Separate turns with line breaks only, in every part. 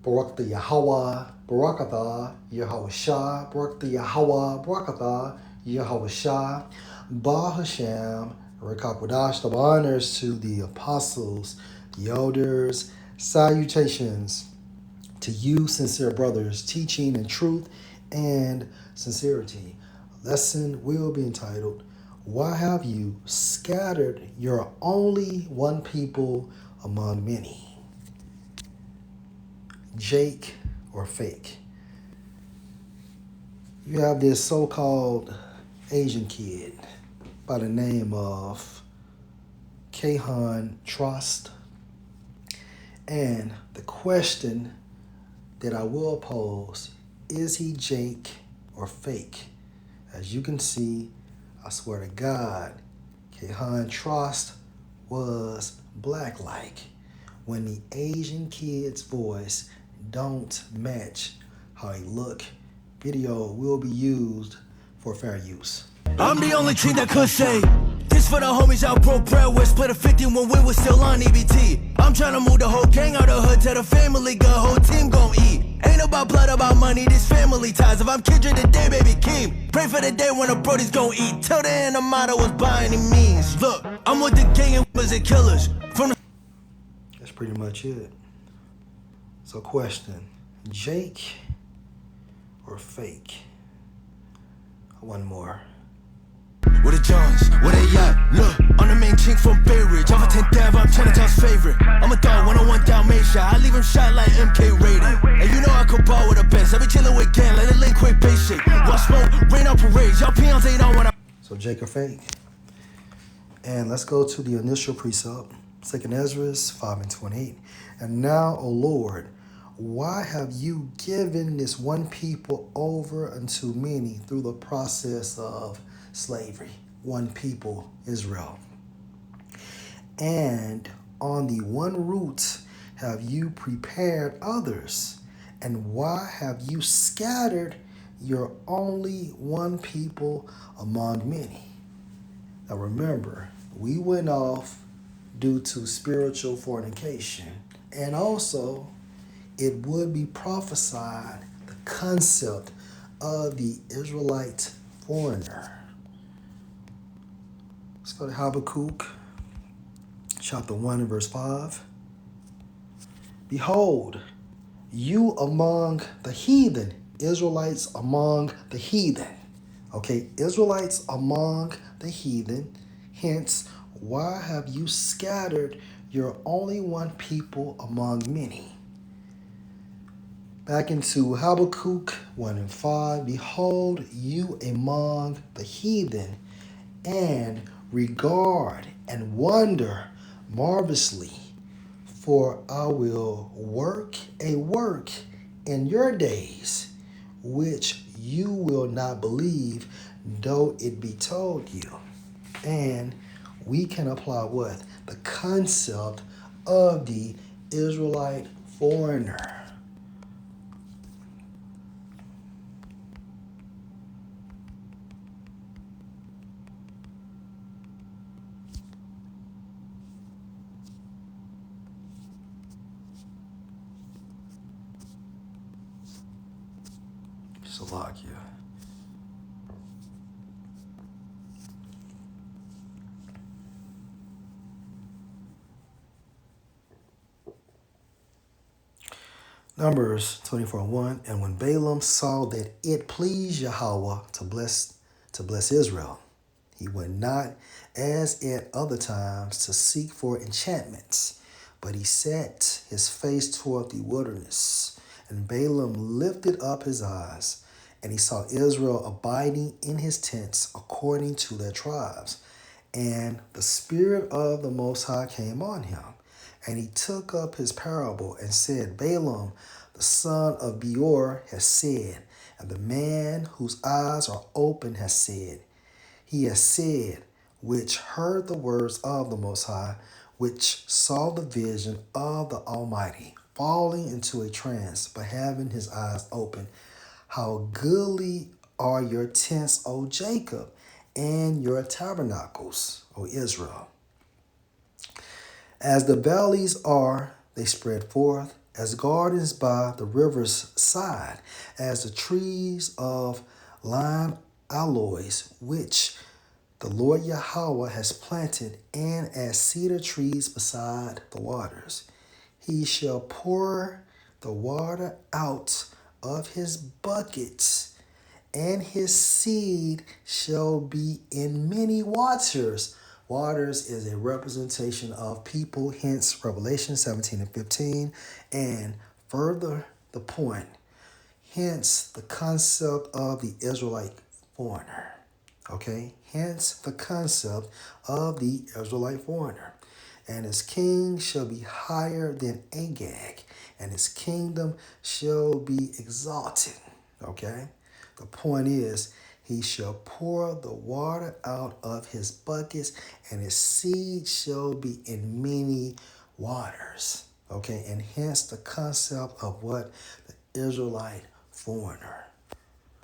Barakatha Yahweh, Barakatha Yahweh Shah, Barakatha Yahweh, Barakatha Yahweh Shah, Ba Hashem, Rekakwadash, the honors to the apostles, the elders, salutations to you, sincere brothers, teaching in truth and sincerity. Lesson will be entitled, Why Have You Scattered Your Only One People Among Many? Jake or fake. You have this so-called Asian kid by the name of Kahan Trust. And the question that I will pose, is he Jake or fake? As you can see, I swear to God, Kahan Trust was black-like when the Asian kid's voice don't match how he look. Video will be used for fair use.
I'm the only king that could say this for the homies out broke bread with, split a 50 when we was still on EBT. I'm trying to move the whole gang out the hood to the family, good whole team gon' eat. Ain't about blood, about money, this family ties. If I'm Kendrick today, baby, keep. Pray for the day when the brodies gon' eat. Till the end, the motto was by any means. Look, I'm with the gang and was and killers. From the
That's pretty much it. So question, Jake or fake? One more.
Where the Johns, where they at? Look, I'm the main king from Bay Ridge. I'm a 10th Ave, I'm Chinatown's favorite. I'm a dog, 101 Dalmatia. I leave him shot like MK rating. And you know I could ball with a bench. I be chillin' with gang, like the link quick basic. Watch smoke, rain on parades. Y'all peons ain't on when I.
So Jake or fake? And let's go to the initial precept, 2nd Ezra 5:28. And now, O Lord, why have you given this one people over unto many through the process of slavery? One people, Israel. And on the one root have you prepared others? And why have you scattered your only one people among many? Now remember, we went off due to spiritual fornication. And also, it would be prophesied the concept of the Israelite foreigner. Let's go to Habakkuk, chapter 1 and verse 5. Behold, you among the heathen, Israelites among the heathen. Okay, Israelites among the heathen. Hence, why have you scattered your only one people among many? Back into Habakkuk 1 and 5. Behold, you among the heathen, and regard and wonder marvelously, for I will work a work in your days, which you will not believe, though it be told you. And we can apply what? The concept of the Israelite foreigner. Slovakia. Numbers 24:1. And when Balaam saw that it pleased Yahweh to bless Israel, he went not as at other times to seek for enchantments, but he set his face toward the wilderness. And Balaam lifted up his eyes, and he saw Israel abiding in his tents according to their tribes. And the Spirit of the Most High came on him. And he took up his parable and said, Balaam, the son of Beor, has said, and the man whose eyes are open has said, he has said, which heard the words of the Most High, which saw the vision of the Almighty, falling into a trance, but having his eyes open. How goodly are your tents, O Jacob, and your tabernacles, O Israel. As the valleys are, they spread forth. as gardens by the river's side, as the trees of lime aloes, which the Lord Yahweh has planted, and as cedar trees beside the waters. He shall pour the water out of his buckets, and his seed shall be in many waters. Waters is a representation of people, hence Revelation 17 and 15, and further the point, hence the concept of the Israelite foreigner. Okay, hence the concept of the Israelite foreigner. And his king shall be higher than Agag, and his kingdom shall be exalted. Okay, the point is, he shall pour the water out of his buckets, and his seed shall be in many waters. Okay, and hence the concept of what? The Israelite foreigner.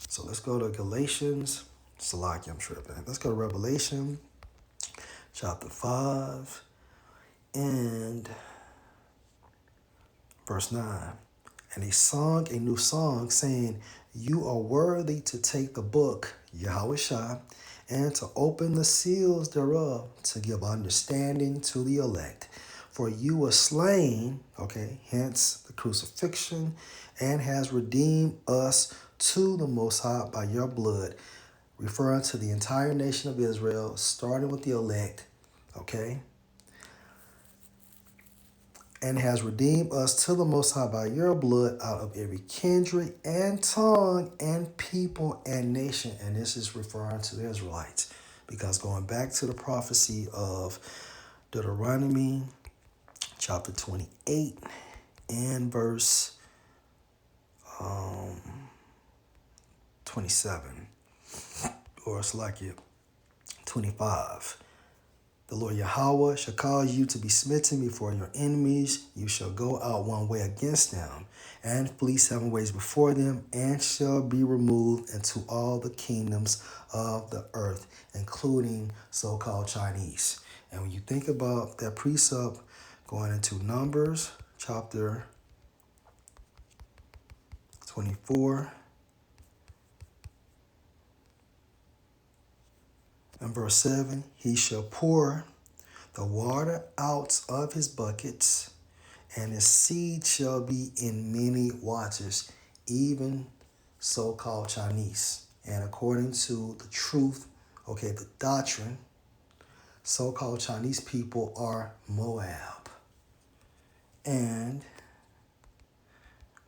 So let's go to Galatians. Salaki, I'm tripping. Let's go to Revelation chapter 5 and verse 9. And he sung a new song, saying, You are worthy to take the book, Yahweh Shai, and to open the seals thereof, to give understanding to the elect. For you were slain, okay, hence the crucifixion, and has redeemed us to the Most High by your blood, referring to the entire nation of Israel, starting with the elect, okay? And has redeemed us to the Most High by your blood out of every kindred and tongue and people and nation. And this is referring to the Israelites, because going back to the prophecy of Deuteronomy chapter 28 and verse 27, or it's like it 25. The Lord Yahweh shall cause you to be smitten before your enemies. You shall go out one way against them, and flee 7 ways before them, and shall be removed into all the kingdoms of the earth, including so-called Chinese. And when you think about that precept going into Numbers chapter 24 and verse 7, he shall pour the water out of his buckets, and his seed shall be in many waters, even so-called Chinese. And according to the truth, okay, the doctrine, so-called Chinese people are Moab. And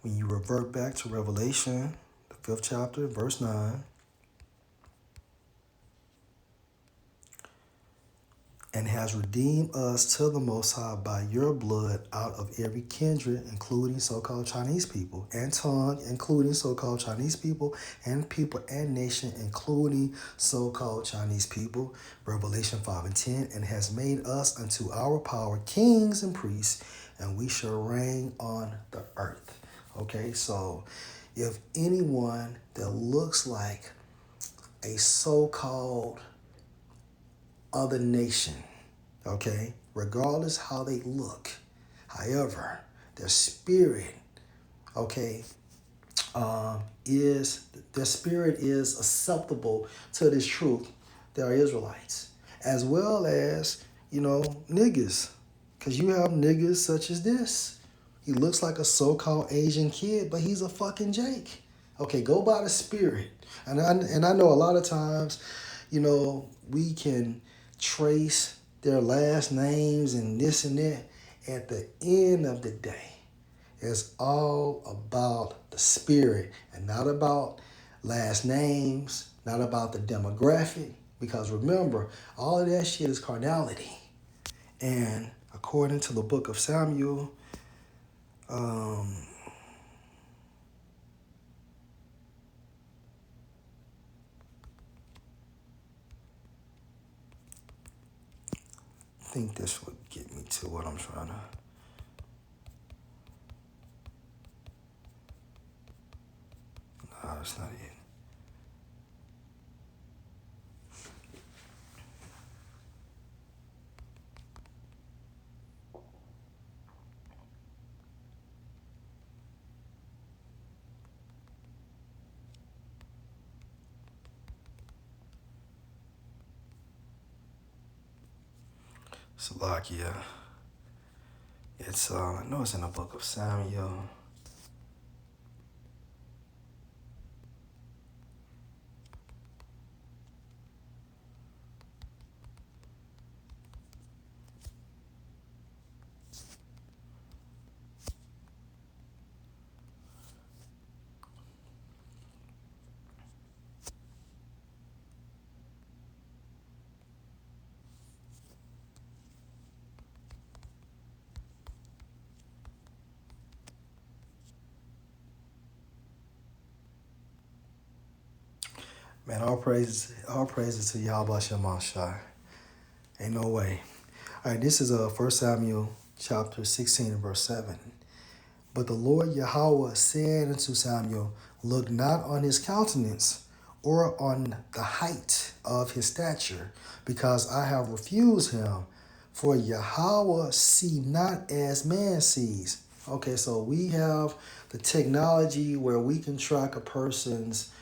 when you revert back to Revelation, the 5th chapter, verse 9, and has redeemed us to the Most High by your blood out of every kindred, including so-called Chinese people, and tongue, including so-called Chinese people, and people and nation, including so-called Chinese people, Revelation 5 and 10, and has made us unto our power kings and priests, and we shall reign on the earth. Okay, so if anyone that looks like a so-called other nation, okay, regardless how they look, however, their spirit, okay, their spirit is acceptable to this truth. They are Israelites, as well as, niggas, because you have niggas such as this. He looks like a so-called Asian kid, but he's a fucking Jake. Okay, go by the spirit. And I know a lot of times, we can trace their last names and this and that. At the end of the day, it's all about the spirit and not about last names, not about the demographic. Because remember, all of that shit is carnality. And according to the book of Samuel, I think this would get me to what I'm trying to. No, that's not it. Salakia. It's I know it's in the book of Samuel. Man, all praises to Yahweh Shemashai. Ain't no way. All right, this is 1 Samuel chapter 16 and verse 7. But the Lord Yahweh said unto Samuel, look not on his countenance or on the height of his stature, because I have refused him. For Yahweh see not as man sees. Okay, so we have the technology where we can track a person's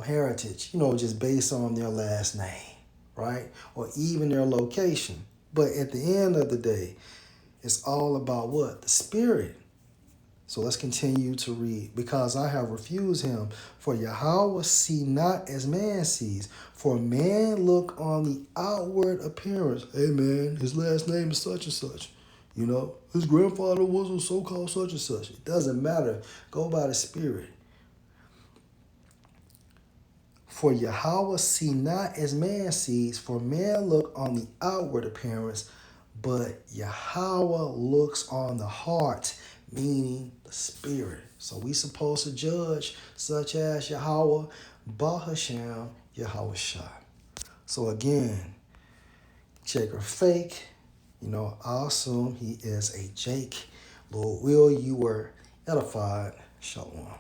heritage, just based on their last name, right? Or even their location. But at the end of the day, it's all about what? The spirit. So let's continue to read. Because I have refused him, for Yahweh see not as man sees. For man look on the outward appearance. Hey man, his last name is such and such. His grandfather was a so-called such and such. It doesn't matter. Go by the spirit. For Yahweh see not as man sees, for man look on the outward appearance, but Yahweh looks on the heart, meaning the spirit. So we supposed to judge such as Yahweh, Bahashem, Yahweh Shai. So again, check or fake, I assume he is a Jake. Lord will you were edified. Shalom.